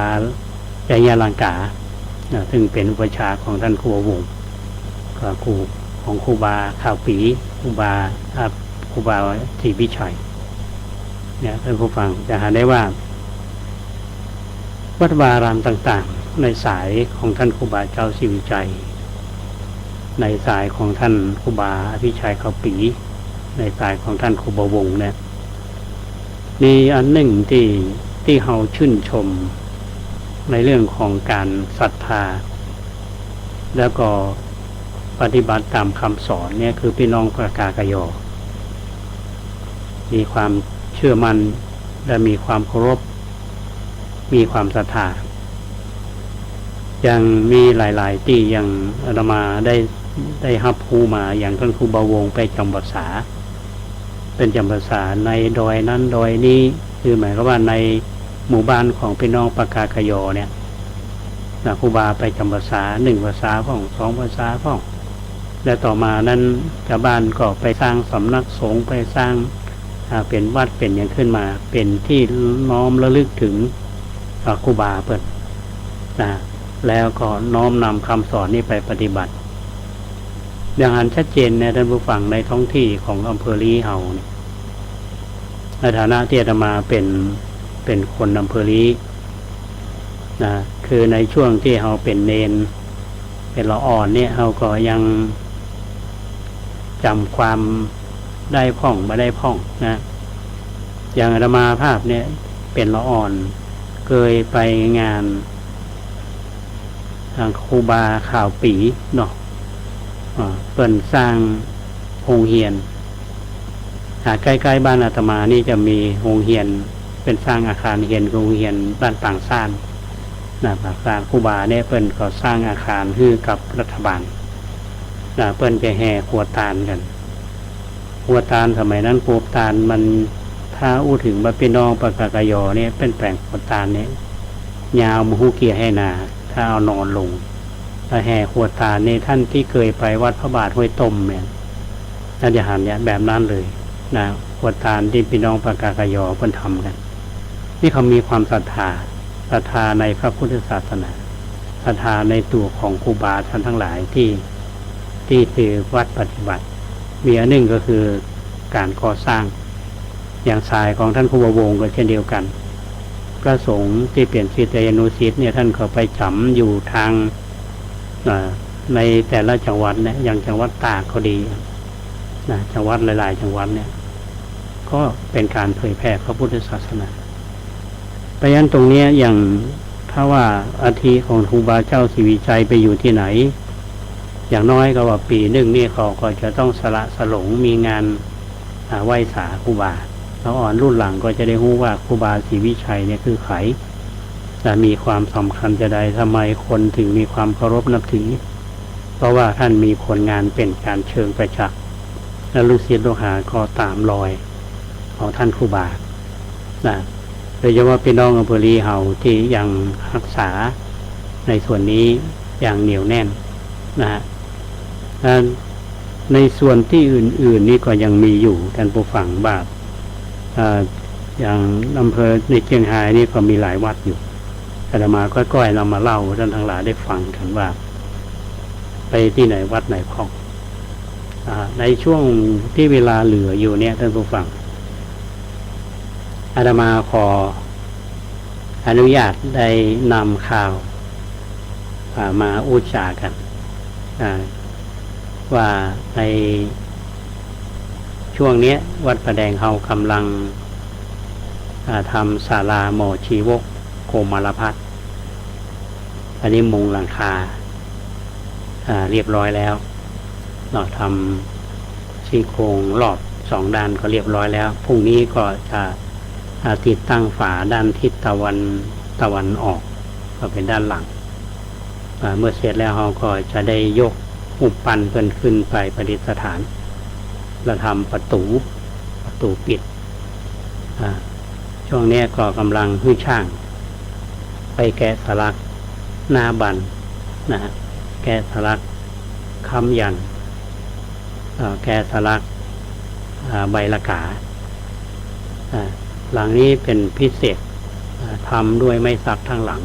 Speaker 1: าชัยยะลังกาซึ่งเป็นอุปัชฌาย์ของท่านครูบาวงก็ครูของครูบาข้าวปีครูบาศรีวิชัยเนี่ยท่านผู้ฟังจะหาได้ว่าวัดวารามต่างๆในสายของท่านครูบาเจ้าศรีวิชัยในสายของท่านครูบาอภิชัยข้าวปีในสายของท่านครูบาวงเนี่ยมีอันหนึ่งที่เฮาชื่นชมในเรื่องของการศรัทธาแล้วก็ปฏิบัติตามคำสอนเนี่ยคือพี่น้องประกากยอมีความเชื่อมั่นและมีความเคารพมีความศรัทธายังมีหลายๆที่ยังอาตมาได้รับรู้มาอย่างท่านครูบาวงไปจำพรรษาเป็นจำพรรษาในดอยนั้นดอยนี้คือหมายความว่าในหมู่บ้านของพี่น้องปากากยอเนี่ยครูบาไปจำพรรษา1 ภาษาพ่อง2 ภาษาพ่อง และต่อมานั้นชาวบ้านก็ไปสร้างสำนักสงฆ์ไปสร้างเป็นวัดเป็นอย่างขึ้นมา เป็นที่น้อมระลึกถึงครูบาเปิดนะแล้วก็น้อมนำคำสอนนี้ไปปฏิบัติอย่างอันชัดเจนในท่านผู้ฟังในท้องที่ของอำเภอลี้เฮาเนี่ยในฐานะที่อาตมาเป็นคนอำเภอลี้นะคือในช่วงที่เราเป็นเนนเป็นละอ่อนเนี่ยเราก็ยังจำความได้พ่องไม่ได้พ่องนะอย่างอาตมาภาพเนี่ยเป็นละอ่อนเคยไปงานทางครูบาข่าวปีเนาะเปิ่นสร้างโรงเรียนใกล้ๆบ้านอาตมานี่จะมีโรงเรียนเป็นสร้างอาคารเรียนโรงเรียนบ้านปางซ่านนะปางซ่านครูบาเนี่ยเปิ่นก็สร้างอาคารให้กับรัฐบาลนะเปิ่นจะแห่ขัวตาลกันขัวตาลสมัยนั้นขัวตาลมันถ้าอู้ถึงว่าพี่น้องปากกยอเนี่ยเป็นแปลงขัวตาลเนี่ยยาวมหูเกียให้นาถ้าเอานอนลงถ้าแห่ขัวตาลในท่านที่เคยไปวัดพระบาทห้วยต้มเนี่ยท่านจะหันเนี่ยแบบนั้นเลยนะขัวตาลที่พี่น้องปากกยอเพิ่นทำกันนี่เขามีความศรัทธาในพระพุทธศาสนาศรัทธาในตัวของครูบาท่านทั้งหลายที่ถือวัดปฏิบัติมีอันหนึ่งก็คือการก่อสร้างอย่างสายของท่านครูบวงก็เช่นเดียวกันพระสงฆ์ที่เปลี่ยนศิษยานุศิษย์เนี่ยท่านเขาไปจำอยู่ทางในแต่ละจังหวัดเนี่ยอย่างจังหวัดตากก็ดีนะจังหวัดหลายๆจังหวัดเนี่ยก็เป็นการเผยแพร่พระพุทธศาสนาเพราะฉะนั้นตรงนี้อย่างถ้าว่าอาทิของครูบาเจ้าศรีวิชัยไปอยู่ที่ไหนอย่างน้อยก็ว่าปีหนึ่งนี่เขาก็จะต้องสละสลงมีงานไหว้สาครูบาแล้วอ่อนรุ่นหลังก็จะได้รู้ว่าครูบาศรีวิชัยเนี่ยคือใครแต่มีความสำคัญจะใดทำไมคนถึงมีความเคารพนับถือเพราะว่าท่านมีผลงานเป็นการเชิงประจักษ์และลูกศิษย์ลูกหาก็ตามรอยของท่านครูบานะโดยเฉพาะพี่น้องอำเภอลี้เฮาที่ยังรักษาในส่วนนี้อย่างเหนียวแน่นนะฮะในส่วนที่อื่นๆนี่ก็ยังมีอยู่ท่านผู้ฟังบ้างอย่างอำเภอในเชียงรายนี่ก็มีหลายวัดอยู่อาตมาก้อยๆเรามาเล่าท่านทั้งหลายได้ฟังกันว่าไปที่ไหนวัดไหนของในช่วงที่เวลาเหลืออยู่เนี่ยท่านผู้ฟังอาตมาขออนุญาตได้นำข่าวมาอุจจากันว่าในช่วงนี้วัดประแดงเฮากำลังทำศาลาหมอชีวกโคมารพัฒน์อันนี้มุงหลังคาเรียบร้อยแล้วเราทำซี่โครงรอบ2 ด้านก็เรียบร้อยแล้วพรุ่งนี้ก็จะติดตั้งฝาด้านทิศตะวันออกก็เป็นด้านหลังเมื่อเสร็จแล้วเราก็จะได้ยกอุปปันขึ้นไปประดิษฐานและทำประตูปิดช่วงนี้ก็กำลังให้ช่างไปแกะสลักหน้าบันนะแกะสลักค้ำยันแกะสลักใบละกาหลังนี้เป็นพิเศษทำด้วยไม้สักทั้งหลัง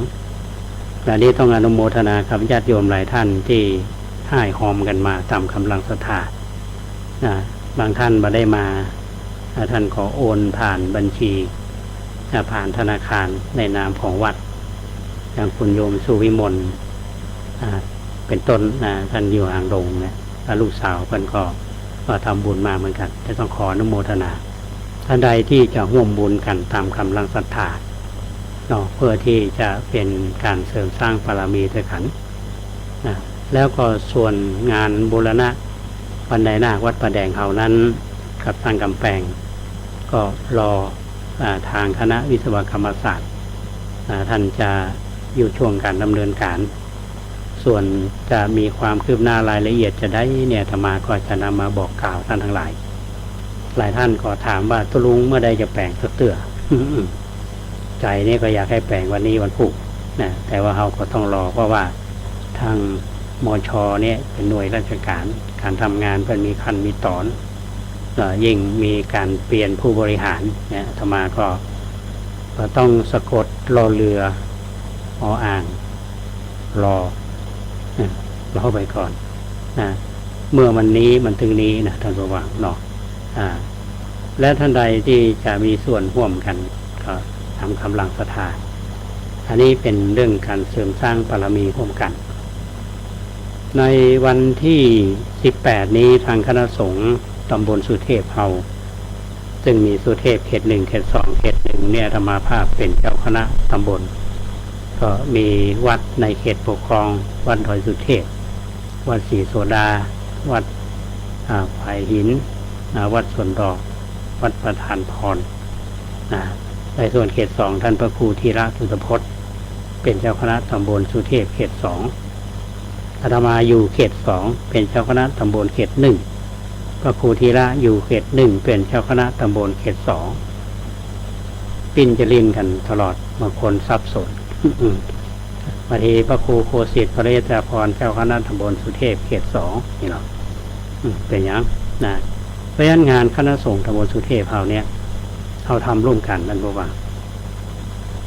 Speaker 1: และนี้ต้องอนุโมทนาครับญาติโยมหลายท่านที่ให้หอมกันมาตามกำลังศรัทธาบางท่านมาได้มาท่านขอโอนผ่านบัญชีผ่านธนาคารในนามของวัดอย่างคุณโยมสุวิมลเป็นต้นท่านอยู่อ่างดงเนี่ยลูกสาวเพิ่นก็ทำบุญมาเหมือนกันจะต้องขออนุโมทนาท่านใดที่จะร่วมบุญกันตามกำลังศรัทธาเพื่อที่จะเป็นการเสริมสร้างบารมีด้วยกันแล้วก็ส่วนงานบูรณะบันไดนาควัดประแดงเฮานั้นกับทางกำแพงก็รอทางคณะวิศวกรรมศาสตร์ท่านจะอยู่ช่วงการดำเนินการส่วนจะมีความคืบหน้ารายละเอียดจะได้เนี่ยธรรมาก็จะนำมาบอกกล่าวท่านทั้งหลายหลายท่านก็ถามว่าตุลุงเมื่อใดจะแปลงเตื้อ ใจนี่ก็อยากให้แปลงวันนี้วันพุธนะแต่ว่าเราก็ต้องรอเพราะว่าทาง มชเนี่ยเป็นหน่วยราชการการทำงานเป็นมีขั้นมีตอนยิ่งมีการเปลี่ยนผู้บริหารเนี่ยอาตมาก็ต้องสะกดรอเรืออ่างรอไปก่อนนะเมื่อมันนี้มันถึงนี้นะท่านผู้ฟังเนาะและท่านใดที่จะมีส่วนร่วมกันก็ทำกำลังศรัทธาอันนี้เป็นเรื่องการเสริมสร้างบารมีร่วมกัน ในวันที่18นี้ทางคณะสงฆ์ตำบลสุเทพเฮาซึ่งมีสุเทพเขต1เขต2เขต1เนี่ยธรรมาภาพเป็นเจ้าคณะตำบลก็มีวัดในเขตปกครองวัดดอยสุเทพวัดศรีโสดาวัดไผ่หินวัดสวนดอกวัดประธานพรในส่วนเขต2ท่านพระครูธีระสุตพจน์เป็นเจ้าคณะตำบลสุเทพเขต2อาตมาอยู่เขต2เป็นเจ้าคณะตำบลเขต1พระครูธีระอยู่เขต1เป็นเจ้าคณะตำบลเขต2ปิ้นจะลินกันตลอดบางคนสับสนบางทีพระครูโคสิทธิ์พระเรศพรเจ้าคณะตำบลสุเทพเขต2นี่หรอเป็นอย่างนะเพราะฉะนั้นงานคณะสงฆ์ตำบลสุเทพเราเนี่ยเราทำร่วมกันนั่นบอกว่า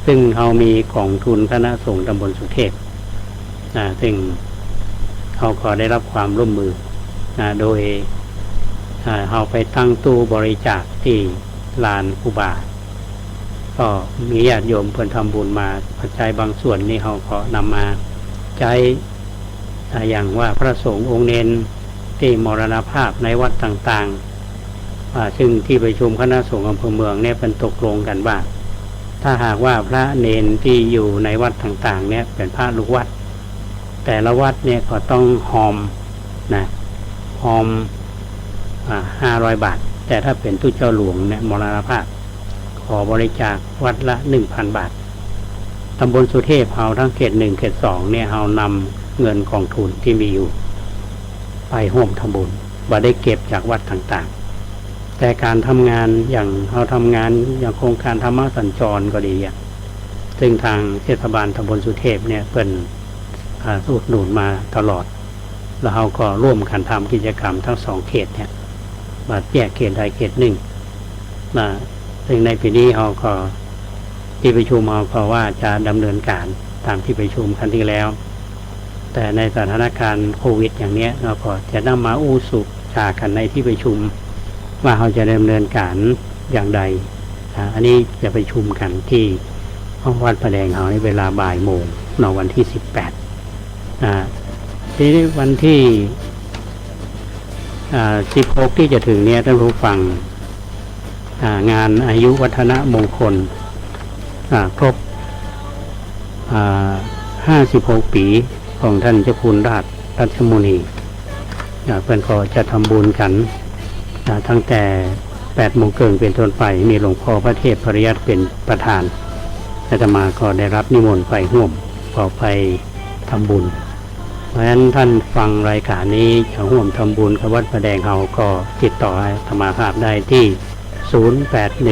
Speaker 1: ซึ่งเรามีกองทุนคณะสงฆ์ตำบลสุเทพซึ่งเขาก็ได้รับความร่วมมือโดยเราไปตั้งตู้บริจาคที่ลานครูบาก็มีญาติโยมเพิ่นทำบุญมาปัจจัยบางส่วนนี่เขาก็นำมาใช้อย่างว่าพระสงฆ์องค์เนนที่มรณภาพในวัดต่างๆซึ่งที่ประชุมคณะสงฆ์อำเภอเมืองเนี่ยเป็นตกลงกันว่าถ้าหากว่าพระเนนที่อยู่ในวัดต่างๆเนี่ยเป็นพระลูกวัดแต่ละวัดเนี่ยก็ต้องหอม500 บาทแต่ถ้าเป็นตู้เจ้าหลวงเนี่ยมรณภาพขอบริจาควัดละ 1,000 บาทตำบลสุเทพเฮาทั้งเขต1เขต2เนี่ยเฮานำเงินกองทุนที่มีอยู่ไปร่วมทำบุญบ่ได้เก็บจากวัดต่างๆแต่การทำงานอย่างเราทำงานอย่างโครงการธรรมสัญจรก็ดีซึ่งทางเทศบาลตำบลสุเทพเนี่ยเป็นอุดหนุนมาตลอดแล้วเราก็ร่วมกันทำกิจกรรมทั้ง2เขตเนี่ยมาแยกเขตใดเขตหนึ่งซึ่งในปีนี้เราก็ที่ประชุมเราก็ว่าจะดำเนินการตามที่ประชุมครั้งที่แล้วแต่ในสถานการณ์โควิดอย่างนี้เราก็จะนำมาอู้สุชากันในที่ประชุมว่าเราจะดำเนินการอย่างใดอันนี้จะประชุมกันที่ห้องวัดพระแดงเราในเวลาบ่ายโมงในวันที่18ทีนี้วันที่16ที่จะถึงเนี้ยท่านผู้ฟังงานอายุวัฒนมงคลครบ56 ปีของท่านเจ้าคุณราชรัชมุนีเพื่อนก็จะทำบุญกันตั้งแต่8 โมงครึ่งเป็นต้นไปมีหลวงพ่อพระเทพปริยัติเป็นประธานอาตมาก็ได้รับนิมนต์ไปร่วมขอไปทำบุญเพราะฉะนั้นท่านฟังรายการนี้จะร่วมทำบุญกับวัดพระแดงเราก็ติดต่ออาตมาภาพได้ที่